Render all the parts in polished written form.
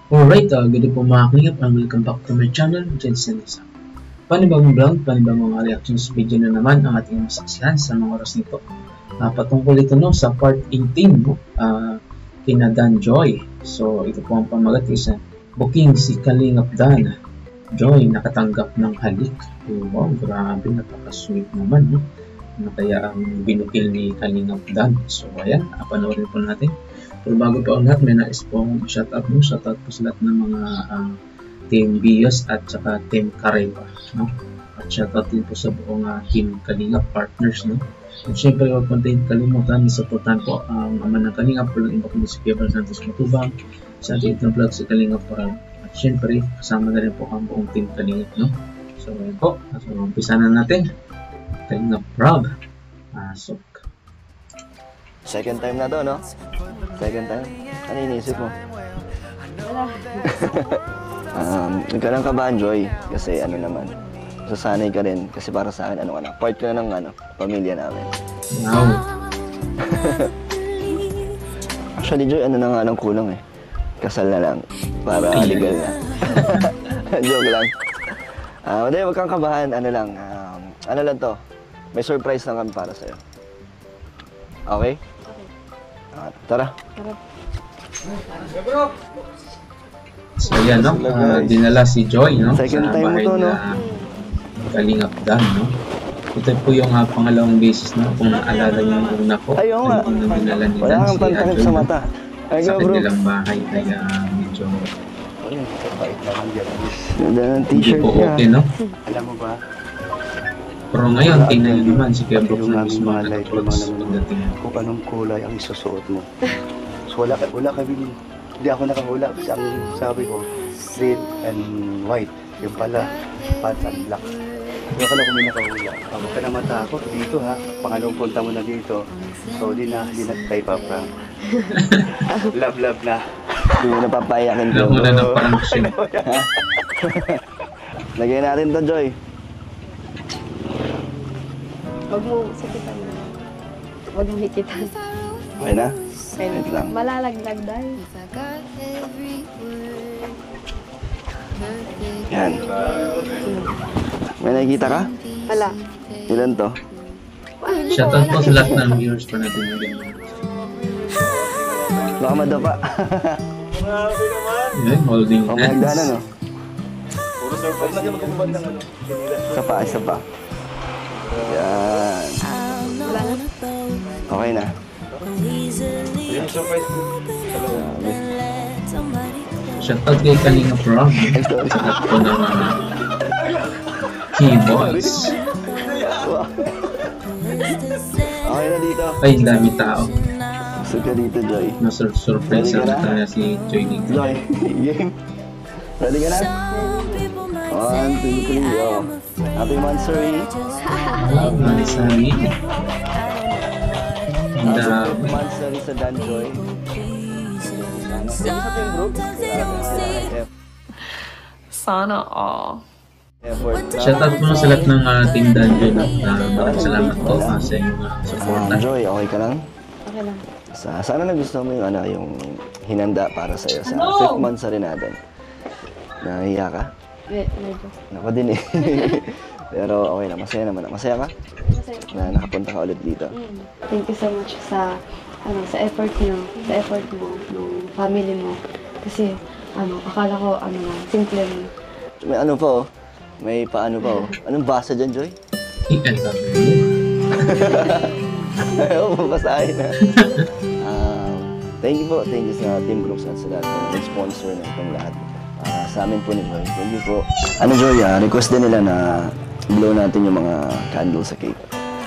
Alright, good day po mga kalingap and welcome back to my channel, Jensen Lisa. Panibagong vlog, panibagong reactions video na naman ang ating masaksihan sa mga oras nito. Patungkol ito sa part 18 kina Dan Joy. So ito po ang pamagat is booking si Kalingap Dan Joy nakatanggap ng halik. Wow, grabe, napaka-sweet naman. Kaya ang binukil ni Kalingap Dan. So ayan, panoorin po natin. Pero bago pa ang lahat, may nais pong shoutout po sa lahat ng mga Team Bios at saka Team Kareba, no? At shoutout din po sa buong Team Kalingap Partners, no? At syempre, huwag po tayong kalimutan, supportan po ang ama ng Kalingap, walang iba kundi si Kevin Santos Matubang, sa ating itong vlog si Kalingap Parang. At syempre, kasama na rin po ang buong Team Kalingap, no? So, ayun po. So, umpisa na natin. Kalingap Rob. So, second time na to, no? Second time? Ano iniisip mo? Nagkaroon ka ba, Joy? Kasi ano naman, sasanay ka rin. Kasi para sa akin, ano ka na, part ka na ng pamilya namin. Wow. Actually, Joy, ano na nga lang kulang eh. Kasal na lang. Para legal na. Joke lang. Hindi, wag kang kabahan. Ano lang to. May surprise lang kami para sa'yo. Okay? Tara. So yan, no? Dinala si Joy, no? Second sa time bahay mo to, no? na Kalingap Dan, no? Ito po yung pangalawang beses, no? Kung naalala niyo yung una po. Ayaw nga. Dinala ni Wala Dan kang si pantakip Joy, sa no? mata. Ay, Sa go, bro. kanilang bahay, kaya medyo Ganda ng hindi t-shirt po niya. okay, no? Alam mo ba, Pero ngayon, tingnan niyo naman si Kuya Brooks yung na aming mismo mga na light, yung mga clothes naman pagdating. kung anong kulay ang isusuot mo. So wala kami, hindi ako nakahula. Kasi ang sabi ko, red and white. Yung pala, pants and black. Hindi ako na kung may nakahula. Huwag ka na matakot dito ha. Pangalawang punta mo na dito. So di na tayo pa-prank. Love na. Hindi mo napapayakin ko. Alam mo na ng parang siya. Lagyan natin to, Joy. Huwag mo sakitan mo. Huwag mo hikitan. Okay na? Kaya Wait lang. malalaglag dahil. Yan. May nakikita ka? Wala. Ilan to? Shoutout po sa lahat ng viewers pa natin ngayon. Baka madapa. Yan, holding O, hands. magdana, no? Isa pa. Yan. Wala na. Okay na. Shoutout kay Kalingap Rob. Sa lahat po ng keyboards. Okay na dito. Ay, ang dami tao. Gusto ka dito, Joy. Surprise na si Joy dito. Joy, game. Ready ka na? 1, 2, 3, go. Happy Mansuri. Mansari. Ang Happy dami. Mansuri sa Dan Joy. Sa team group. Sana all. Shoutout Shoutout po sa lahat ng Team Dungeon. Maraming salamat po sa inyong support. Joy, okay ka lang? Okay lang. Sana nagustuhan mo yung yung hinanda para sa'yo sa 5th Mansuri natin. Nahiya ka? Medyo. Ako din eh. Pero okay na, masaya naman. Masaya ka? Masaya. Na nakapunta ka ulit dito. Thank you so much sa effort mo, ng family mo. Kasi akala ko simple mo. May ano pa oh. May paano pa oh. Anong basa dyan, Joy? Ayaw, mabasahin na. Thank you po. Thank you sa Team Brooks at sa lahat ng sponsor na itong lahat. Sa amin po ni Joy. Thank you po. Joy, request din nila na blow natin yung mga candles sa cake.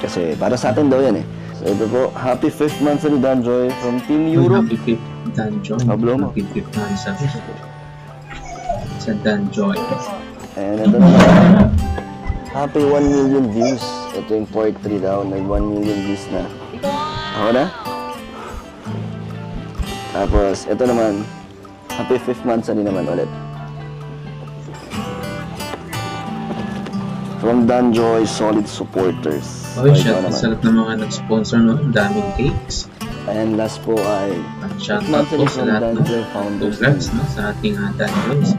Kasi para sa atin daw yan eh. So ito po, happy 5th month ni Dan Joy from Team Europe. Happy 5th Dan Joy. Blow mo. Happy 5th month sa Dan Joy. And ito naman, happy 1 million views. Ito yung part 3 daw, nag 1 million views na. Ako na? Tapos, ito naman, happy 5th month sa din naman ulit. From Dan Joy, solid supporters. Okay, shoutout sa lahat ng mga nag-sponsor, no? Ang daming cakes. And last po ay At shoutout po sa lahat, no? Founders. Congrats, no? Sa ating Danjoys.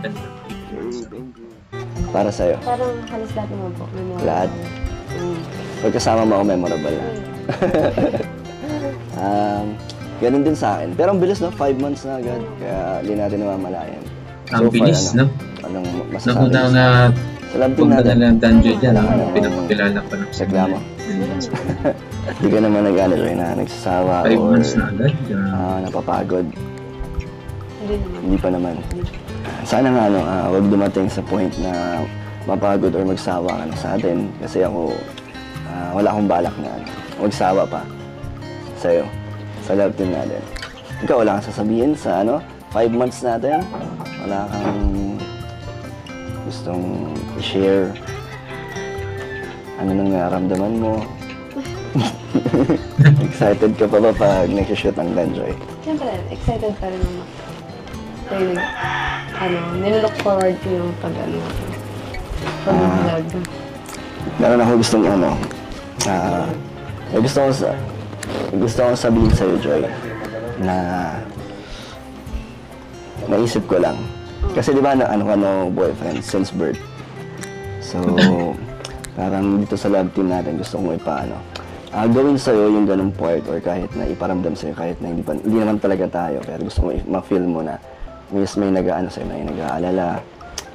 Para sa'yo. Parang halos lahat naman po. Memorable. Lahat? Pagkasama mo ako, memorable na. Ganun din sa akin. Pero ang bilis, no? 5 months na agad. Kaya hindi natin namamalayan. Ang bilis, no? Anong Nung masasabi? una na Sa love team punta natin. na lang Danjoy dyan, pinapakilala pa ng Reklamo. Hindi ka naman nag-ano rin na nagsasawa 5 or months na agad. napapagod. Hindi naman. Hindi pa naman. Sana nga, huwag dumating sa point na mapagod or magsawa ka na sa atin. Kasi ako, wala akong balak na magsawa pa sa'yo, sa love team natin. Ikaw, wala kang sasabihin sa 5 months natin? Wala kang gustong i-share? Ano nang naramdaman mo? Excited ka pa ba pag nag-shoot ang Danjoy? Siyempre, excited pa rin naman. Kaya nilook forward ko yung pag-vlog. Meron ako gustong gusto ko sabihin sa'yo, Joy, na naisip ko lang. Kasi di ba boyfriend since birth. So, parang dito sa love team natin gusto kong gawin sa'yo yung ganung part or kahit na iparamdam sa'yo kahit na hindi naman talaga tayo. Pero gusto ko ma-feel mo na may sa'yo, may nag-aalala,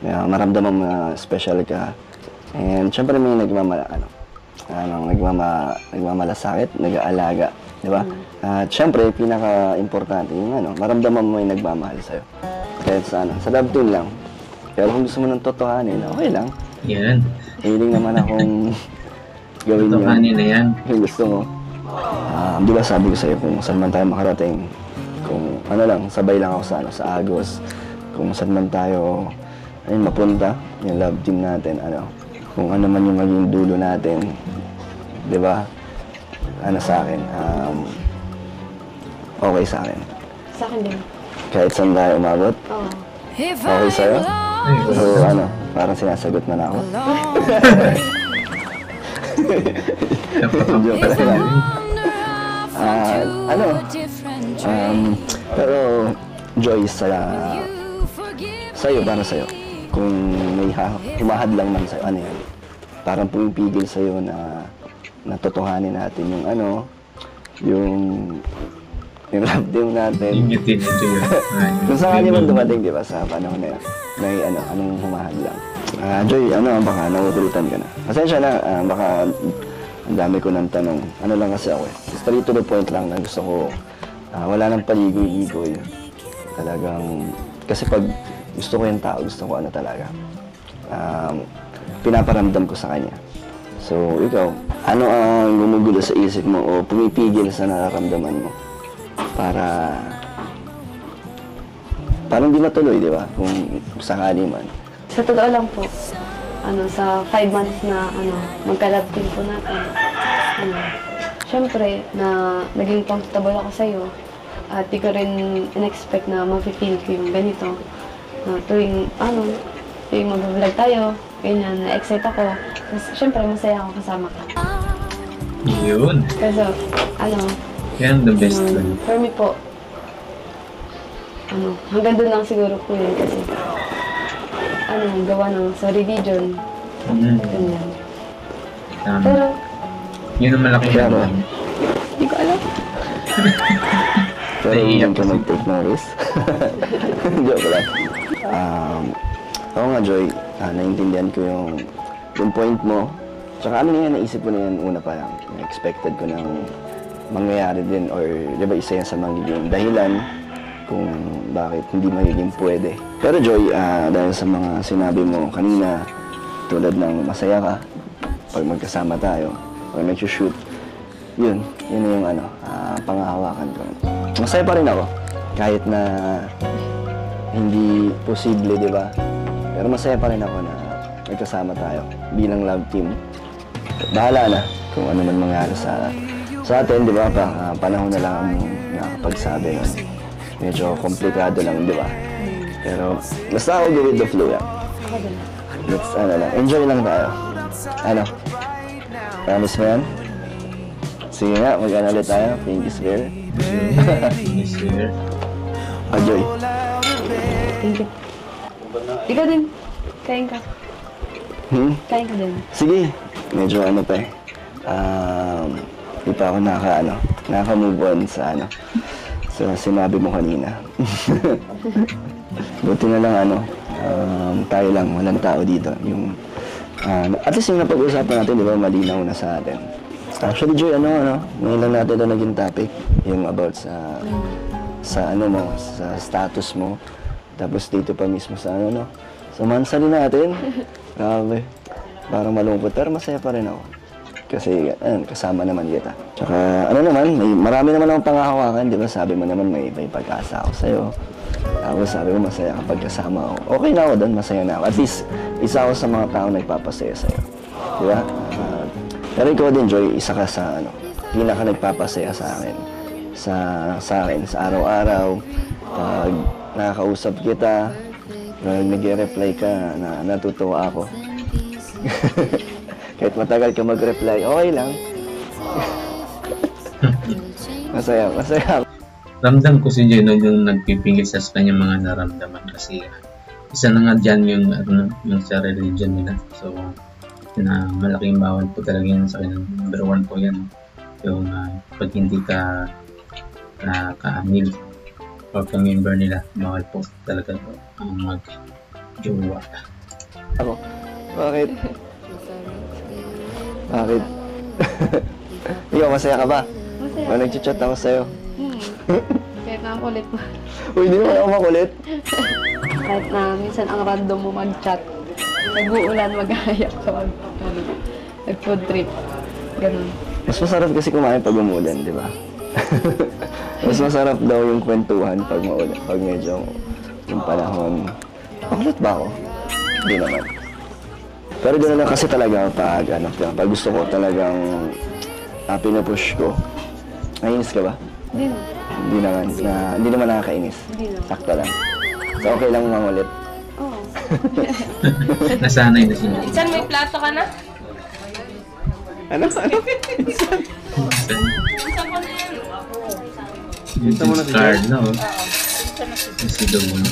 may maramdaman mo na special ka. And syempre may nagmamalasakit, nag-aalaga, di ba? At syempre, pinaka-importante yung maramdaman mo yung nagmamahal sa'yo. Kahit sa love team lang. Pero kung gusto mo ng totohanin, okay lang. Yan. Hiling naman akong gawin Totohanin na yan. yung gusto mo. Di ba sabi ko sa'yo kung saan man tayo makarating, kung sabay lang ako sa Agos, kung saan man tayo mapunta, yung love team natin, kung ano man yung maging dulo natin, di ba? Sa akin, okay sa akin. Sa akin din. Kahit saan tayo umabot, Oo. okay sa'yo? So, parang sinasagot mo na ako. Joke lang. Pero, Joyce, sa'yo, para sa'yo, kung may humahad lang man sa'yo, yan? Parang pumipigil sa'yo na totohanin natin yung love team natin. Yung teenager yun. Kung saan kanya man dumating, di ba, sa panahon na yun, may anong humahad lang. Joy, baka nakukulitan ka na. Pasensya na, baka ang dami ko ng tanong. Lang kasi ako straight to the point lang na gusto ko, wala nang paligoy-ligoy. Talagang, kasi pag gusto ko yung tao, gusto ko talaga. Pinaparamdam ko sa kanya. So, ikaw, ano ang gumugulo sa isip mo o pumipigil sa nararamdaman mo? Para hindi matuloy, di ba? Kung sakali man. Sa totoo lang po, sa 5 months na magka-love team po natin, syempre na naging comfortable ako sa'yo at di ko rin in-expect na ma-feel ko yung ganito. Tuwing mag-vlog tayo, ganyan, na-excite ako. Tapos syempre masaya ako kasama ka. Yun. Kasi, Yan the best. for me po, hanggang doon lang siguro po yun kasi, gawa ng sa religion, ganyan. Tama. Pero, Yun ang malaking Pero, dahilan. hindi ko alam. Pero Naiiyak hindi ka mag-take ng risk. Joke lang. Oo nga, Joy, naiintindihan ko yung point mo. Tsaka naisip ko na yan una pa lang. Expected ko nang mangyayari din or di ba isa yan sa magiging dahilan kung bakit hindi magiging pwede. Pero Joy, dahil sa mga sinabi mo kanina, tulad ng masaya ka pag magkasama tayo or nag-shoot, yun yung pangahawakan ko. Masaya pa rin ako kahit na hindi posible, di ba? Pero masaya pa rin ako na magkasama tayo bilang love team. Bahala na kung ano man mangyari sa atin, di ba? Panahon na lang ang nakakapagsabi nun. Medyo komplikado lang, di ba? Pero basta ako go with the flow yan. Ako din. Let's, enjoy lang tayo. Promise mo yan? Sige nga, mag-ano ulit tayo. Pinkies girl. Yes, sir. Joy. Thank you. Ikaw din. Kain ka. Kain ka din. Sige. Medyo ano pa eh. Di pa ako naka-move on sa sinabi mo kanina. Buti na lang tayo lang, walang tao dito. At least yung napag-usapan natin, di ba, malinaw na sa atin. Actually, Joy, ngayon lang natin ito naging topic. Yung about sa status mo. Tapos dito pa mismo sa sa mansali natin. Grabe. Parang malungkot, pero masaya pa rin ako. Kasi, kasama naman kita. Tsaka, marami naman akong pangahawakan, di ba? Sabi mo naman may pag-asa ako sa'yo. Tapos sabi ko, masaya kapag kasama ako. Okay na ako doon, masaya na ako. At least, isa ako sa mga tao nagpapasaya sa'yo. Di ba? Pero ikaw din, Joy, isa ka sa pinaka nagpapasaya sa akin. Sa araw-araw. Pag nakakausap kita, pag nag-reply ka, natutuwa ako. Kahit matagal ka mag-reply, okay lang. Masaya. Ramdam ko si Joy yung nagpipingit sa kanyang mga naramdaman kasi isa na nga dyan yung sa religion nila. So, na malaking bawal po talaga yun sa kanya. Number 1 po yan. Yung pag hindi ka ka-anil o ka-member nila, bawal po talaga po ang mag-jowa. Ako? Bakit? Bakit? Ikaw, masaya ka ba? Masaya. O nag-chat ako sa'yo? Kahit na kulit mo. Uy, hindi naman ako makulit. Kahit na minsan ang random mo mag-chat. Nag-uulan, mag-ayak ka, nag-food trip. Ganun. Mas masarap kasi kumain pag umulan, di ba? Mas masarap daw yung kwentuhan pag maulan, pag medyo yung panahon. Makulit ba ako? Hindi naman. Pero gano'n lang kasi talaga pag gusto ko talagang pinupush ko. Nainis ka ba? Hindi na. Hindi naman nakakainis. Hindi na. Sakto lang. So okay lang mangulit. Oo. Nasanay na siya. Insan, may plato ka na? Ano? Insan ko na yan. Yung card na Kasi daw mo na.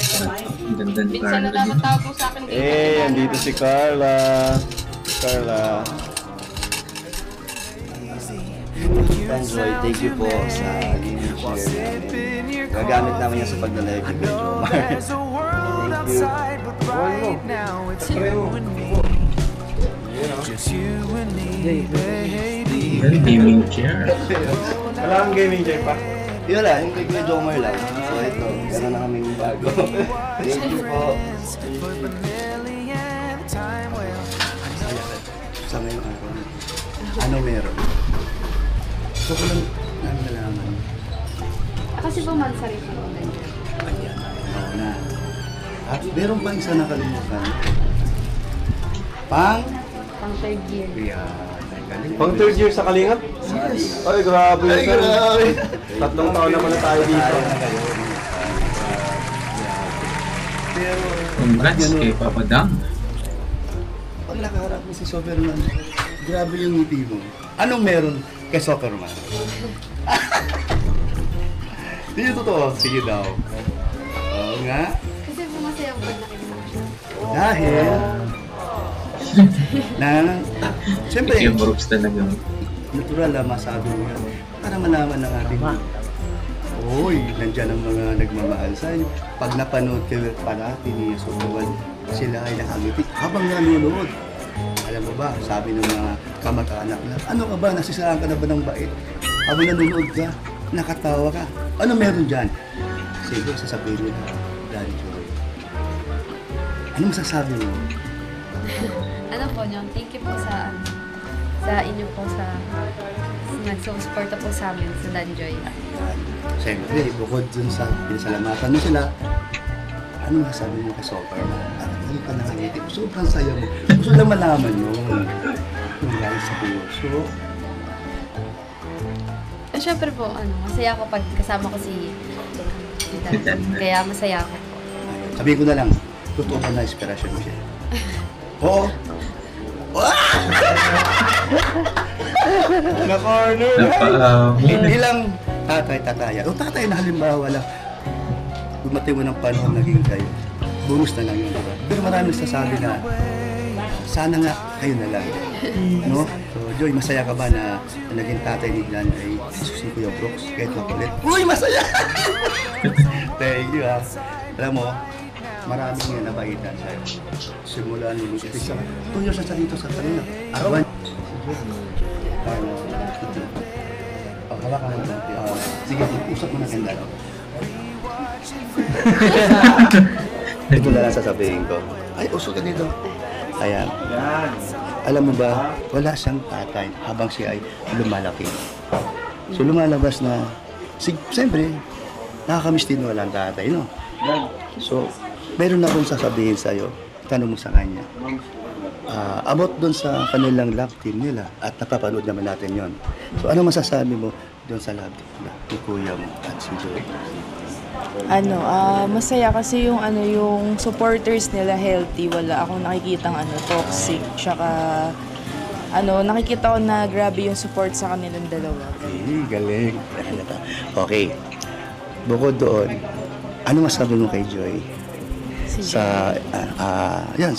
Ang ganda ng Insan card na na dapat tawag mo sa akin dito. Andito si Carla. Enjoy, thank you po sa giving share namin. Gagamit namin yan sa pagdalive ni Jomar. Very gaming chair. Wala kang gaming chair pa? Yun lang, yung kay Kuya Jomar lang. So ito, gano'n na kaming bago. Thank you po. Sa ngayon, ano meron? Gusto ko lang nalaman. Kasi bumansa rin ako. Ayan, oo na. At meron pa isa nakalimutan. Pang third year. Galing. Pang third year sa Kalingap? Yes. Ay, grabe. Ay, grabe. 3 taon naman na tayo dito. Pero, Congrats kay Papa Dam. pag nakaharap mo si Superman, grabe yung ngiti mo. Anong meron kay Superman? Hindi yung totoo. Sige daw. Oo nga. Kasi pumasaya ako pag nakita ko. Dahil, siyempre, Yung Brooks talaga. natural na masabi mo yan. Para malaman ng ating Uy, nandiyan ang mga nagmamahal sa'yo. Pag napanood kayo parati ni Superman, sila ay nakangiti habang nanonood. Alam mo ba, sabi ng mga kamag-anak na, ano ka ba, nasisiraan ka na ba ng bait? Habang nanonood ka, nakatawa ka. Ano meron dyan? Sige, sasabihin nila, Daddy Joy. Ano masasabi mo? Ano po nyo, thank you po sa inyo po sa nagsusuporta po sa amin sa Danjoy. Siyempre, bukod dun sa pinasalamatan mo sila, ano masasabi mo kay Superman? Ano ka nakangiti? Sobrang saya mo. Gusto lang malaman yun. Yung guys sa puso. Siyempre po, masaya ako pag kasama ko si Dan. Kaya masaya ako po. Sabihin ko na lang, totoo ba na inspirasyon mo siya? Oo. Na-corner. May Ilang tatay. O tatay na halimbawa lang, dumating mo ng panahon naging kayo. Bonus na lang yun, diba? Pero marami nagsasabi na, sana nga kayo na lang. No? So, Joy, masaya ka ba na naging tatay ni Glenn ay si Kuya Brooks? Kahit makulit. Uy, masaya! Thank you, ha. Alam mo, maraming nga nabaitan sa'yo. Simula nung umpisa. 2 years na dito sa kanila. Arawan. Hawakan mo. Sige, usap mo na kanda. Ito na lang sasabihin ko. Ay, usok ka dito. Ayan. Alam mo ba, wala siyang tatay habang siya ay lumalaki. So lumalabas na, siyempre, nakakamiss din walang tatay, no? So, meron akong sasabihin sa'yo, tanong mo sa kanya. About doon sa kanilang love team nila at napapanood naman natin yon. So, ano masasabi mo doon sa love team nila, ni kuya mo at si Joy? Masaya kasi yung supporters nila healthy, wala akong nakikitang toxic, tsaka nakikita ko na grabe yung support sa kanilang dalawa. Galing. Okay. Bukod doon, ano masabi mo kay Joy? Sa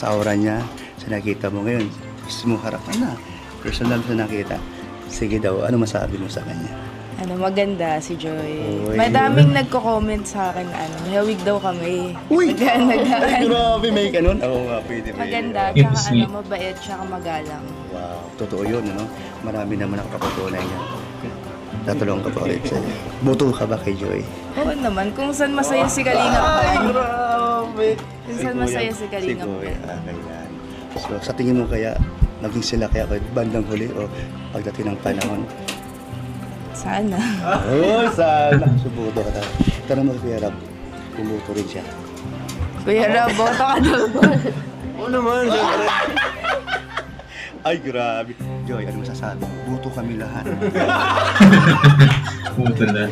aura niya, sa nakita mo ngayon, gusto mo harapan na. Personal sa nakita. Sige daw, ano masabi mo sa kanya? Maganda si Joy. Uy. Madaming nagko-comment sa akin na hawig daw kami. Uy! Ay, grabe, may ganun. Oo nga, pwede. Maganda, It's tsaka sweet. mabait, tsaka magalang. Wow, totoo yun, ano? Marami naman nakakapatunay yan. Tatulong ka pa ulit sa'yo. Buto ka ba kay Joy? Oo naman, kung saan masaya si Kalingap Ay, ka. grabe! Kung saan masaya si Kalingap Si Kuya, ka. ganyan. So, sa tingin mo kaya, naging sila kaya bandang huli o pagdating ng panahon? Sana. Oh, sana! Subuto ka tayo. Tanong mo kay Kuya Rab, bumuto rin siya. Kuya Rob, boto ka daw. Oo naman, syempre. Ay, grabe. Joy, ano masasabi? Buto kami lahat. puto na.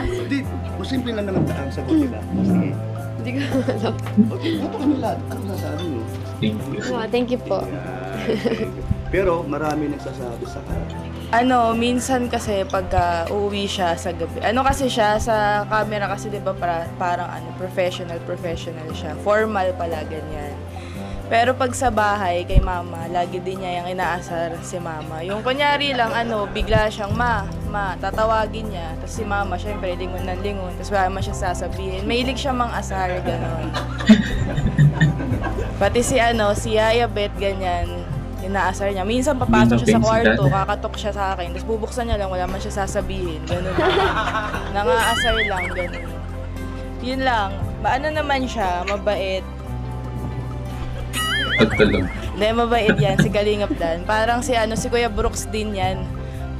Hindi, simple lang naman ang sagot nila. Sige. Hindi ko alam. Okay, buto kami lahat. Ano masasabi mo? Thank you. Thank you po. Pero marami nagsasabi sa Minsan kasi pagka uuwi siya sa gabi. Kasi siya sa camera kasi 'di ba parang professional siya. Formal pala ganyan. Pero pag sa bahay kay mama, lagi din niya yung inaasar si mama. Yung kunyari lang bigla siyang ma, tatawagin niya. Tapos si mama syempre lingon ng lingon. Tapos wala man siya sasabihin. Mahilig siya mang-asar gano'n. Pati si Yaya Bet ganyan. Inaasar niya. Minsan papasok siya sa kwarto, kakatok siya sa akin, tapos bubuksan niya lang, wala man siya sasabihin. Ganun. Nangaasar lang, ganun. Yun lang. Naman siya, mabait. Pagtalong. Hindi, mabait yan, si Kalingap Dan. Parang si Kuya Brooks din yan.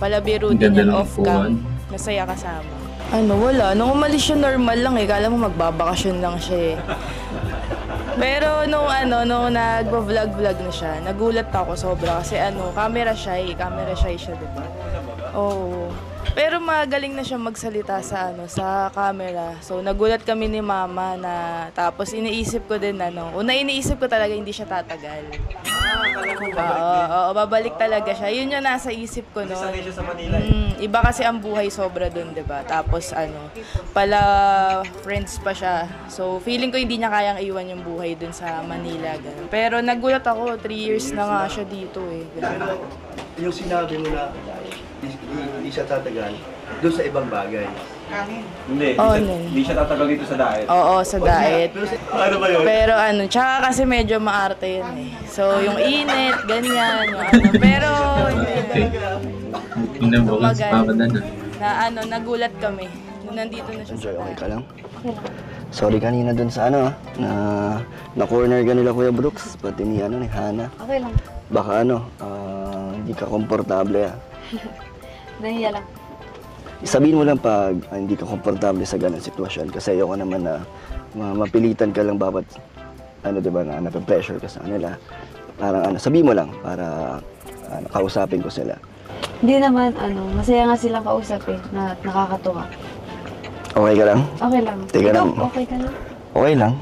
Palabiro din Ganda yan, ng off-cam. Masaya kasama. Wala. Nung umalis siya, normal lang eh. Kala mo magbabakasyon lang siya eh. Pero nung nagbo-vlog na siya, nagulat ako sobra kasi camera shy siya, 'di ba? Oo. Pero magaling na siya magsalita sa camera. So nagulat kami ni mama na tapos iniisip ko din iniisip ko talaga hindi siya tatagal. Oo, babalik talaga siya. Yun yung nasa isip ko noon. Sanay siya sa Manila Iba kasi ang buhay sobra doon, 'di ba? Tapos pala friends pa siya. So feeling ko hindi niya kayang iwan yung buhay doon sa Manila ganun. Pero nagulat ako, 3 years na nga siya dito eh. Ganun. yung sinabi mo na hindi siya tatagal doon sa ibang bagay. Hindi, hindi siya tatagal dito sa diet. Oo, sa diet. Ano ba yun? Pero tsaka kasi medyo maarte yun eh. So yung init, ganyan, yung pero Pinabukas pa ba na? nagulat kami. Nung nandito na siya sa Joy, okay diet. ka lang? Sorry kanina dun sa na corner ka nila Kuya Brooks, pati ni Hana. Okay lang. Baka hindi ka komportable Nahiya lang. Sabihin mo lang pag hindi ka komportable sa ganang sitwasyon kasi ayoko naman na mapilitan ka lang bawat diba na nape-pressure ka sa kanila. Parang sabihin mo lang para kausapin ko sila. Hindi naman, masaya nga silang kausap eh, na nakakatuwa. Okay ka lang? Okay lang. Teka Ikaw, lang. okay ka lang? Okay lang.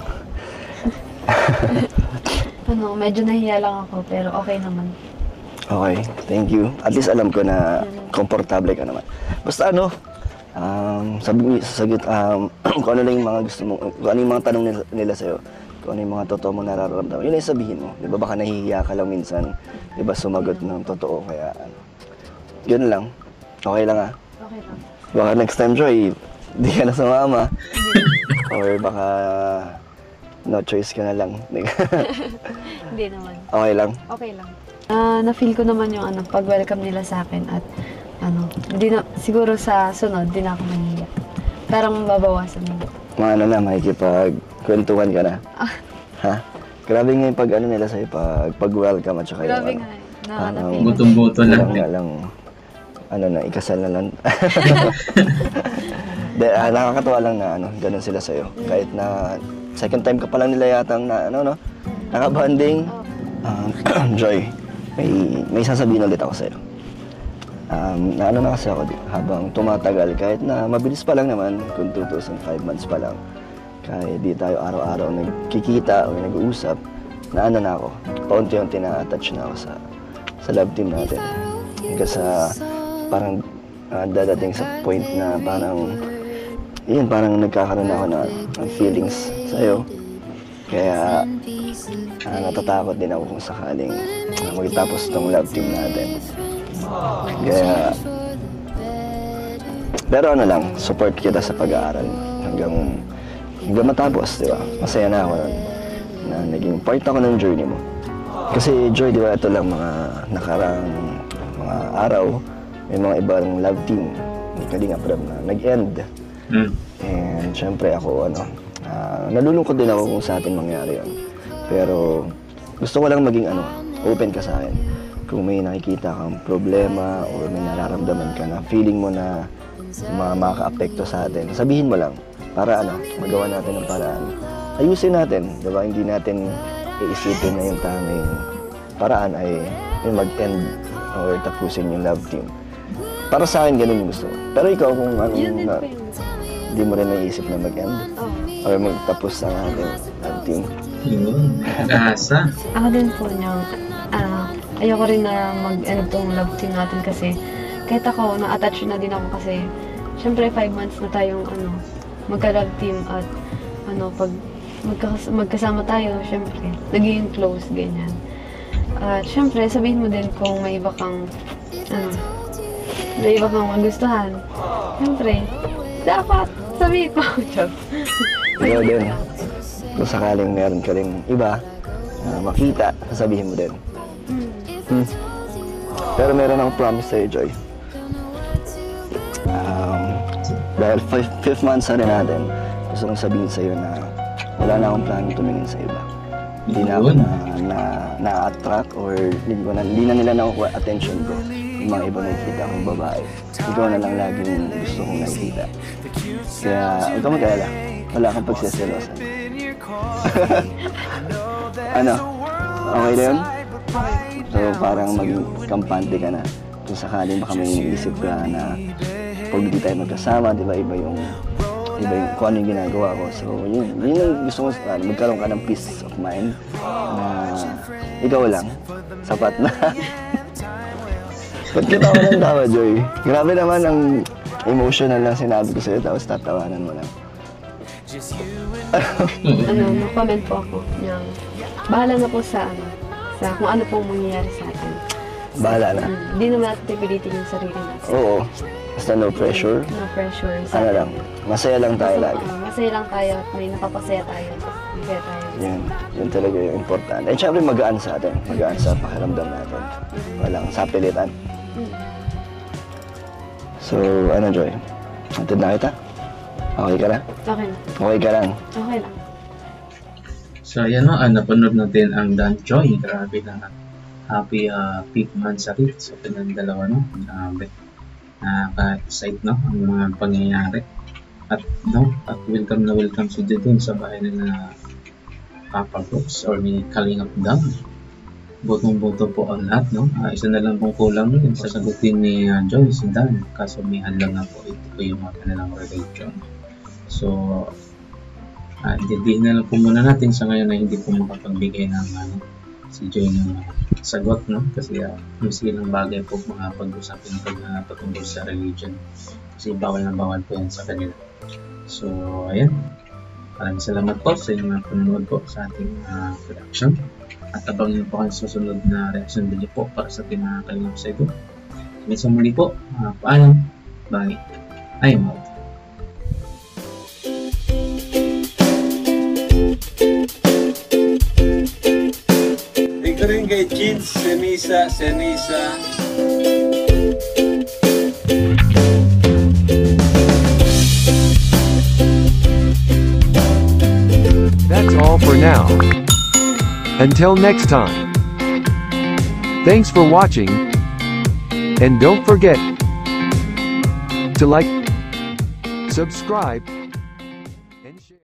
Medyo nahiya lang ako, pero okay naman. Okay, thank you. At least alam ko na komportable ka naman. Basta ano, sasagot, kung ano lang yung mga gusto mo, kung ano yung mga tanong nila sa'yo, kung ano yung mga totoo mong nararamdaman, yun ay sabihin mo. Di ba baka nahihiya ka lang minsan, di ba sumagot ng totoo, kaya ano. Yun lang. Okay lang ah. Okay lang. Baka next time, Joy, di ka na sumama. Or baka no choice ka na lang. Hindi naman. Okay lang. Okay lang. Na-feel ko naman yung pag-welcome nila sa akin at siguro sa sunod, di na ako mahihiya. Parang mabawasan mo. Mga ano na, makikipagkwentuhan ka na. Ha? Grabe nga yung pag-ano nila sa'yo, pag-welcome at saka Grabe yung nga na-feel. Butong-buto lang. lang, ikasal na lang. Nakakatawa lang na ganun sila sa'yo. Kahit na second time ka pa lang nila yata nakabanding. Joy, may sasabihin ulit ako sa'yo. Na kasi ako habang tumatagal, kahit na mabilis pa lang naman, kung 2005 months pa lang, kahit di tayo araw-araw nagkikita o nag-uusap, na ako, paunti-unti na-attach na ako sa love team natin. Hanggang sa parang dadating sa point na parang nagkakaroon ako ng feelings sa'yo. Kaya natatakot din ako kung sakaling magtapos itong love team natin. Kaya, pero support kita sa pag-aaral hanggang matapos, di ba? Masaya na ako na naging part ako ng journey mo. Kasi Joy, di ba, ito lang mga nakarang mga araw, may mga ibang love team, may Kalinga Prab na nag-end. And syempre ako, nalulungkot din ako kung sa atin mangyari yun. Pero gusto ko lang maging open ka sa akin. Kung may nakikita kang problema o may nararamdaman ka na feeling mo na makaka-apekto sa atin, sabihin mo lang para magawa natin ng paraan. Ayusin natin, di ba? Hindi natin iisipin na yung tanging paraan ay yung mag-end or tapusin yung love team. Para sa akin, ganun yung gusto ko. Pero ikaw, kung hindi mo rin naisip na mag-end or magtapos ang ating love team. Yun, nag-aasa. Ako din po niyang, ayoko rin na mag-end tong love team natin kasi kahit ako, na-attach na din ako kasi syempre 5 months na tayong magka-love team at pag magkasama tayo, syempre, naging close, ganyan. At syempre, sabihin mo din kung may iba kang magustuhan. Syempre, dapat sabihin mo. Ikaw din, kung sakaling meron ka rin iba makita, sasabihin mo din. Pero meron akong promise sa'yo, Joy. Dahil 5th month na rin natin, gusto kong sabihin sa'yo na wala na akong plano tumingin sa iba. Hindi na ako na-attract or hindi na nila nakukuha attention ko. Yung mga iba nakikita kong babae. Ikaw na lang laging gusto kong nakikita. Kaya huwag ka mag-alala. Wala kang pagsiselosan. Okay na yun? So parang maging kampante ka na. Kung sakaling baka may isip ka na pag hindi tayo magkasama, di ba iba yung kung ano yung ginagawa ko. So yun ang gusto ko, magkaroon ka ng peace of mind na ikaw lang, sapat na. Ba't kita ko ng tawa, Joy? Grabe naman ang emotional lang sinabi ko sa'yo, tapos tatawanan mo lang. No-comment po ako ng bahala na po sa kung ano pong mangyayari sa atin. Bahala na. Hindi naman natin pipilitin yung sarili natin. Oo. Basta no pressure. No pressure. Lang. Masaya lang tayo lagi. Masaya lang tayo at may napapasaya tayo. Masaya tayo. Yun talaga yung importante. At syempre magaan sa atin. Magaan sa pakiramdam natin. Walang sapilitan. So, Joy? Antid na kita? Okay ka na? Okay na. Okay ka lang? Okay lang. So, ayan napanood natin ang Dan Joy. Grabe na happy 5th monthsary sa kanilang dalawa, Grabe. Nakaka-excite, ang mga pangyayari. At welcome na welcome si dun sa bahay na Papa Brooks or ni Kalinga Prab. Botong-boto po ang lahat, isa na lang pong kulang yun. Sasagutin ni Joy, si Dan. Kaso may hadlang na po ito yung mga kanilang religion. So, didihin na lang po muna natin sa ngayon na hindi po makapagbigay ng si Joy ng sagot, no? Kasi yung silang bagay po mga pag-usapin pag patungkol sa religion. Kasi bawal na bawal po yan sa kanila. So, ayan. Maraming salamat po sa inyong mga panonood po sa ating production. At abang nyo po kayo susunod na reaction video po para sa ating mga kalingap sa ito. Hanggang sa muli po, paalam. Bye. I'm out. Ito rin kay Jeans, Senisa. That's all for now. Until next time. Thanks for watching. And don't forget to like, subscribe,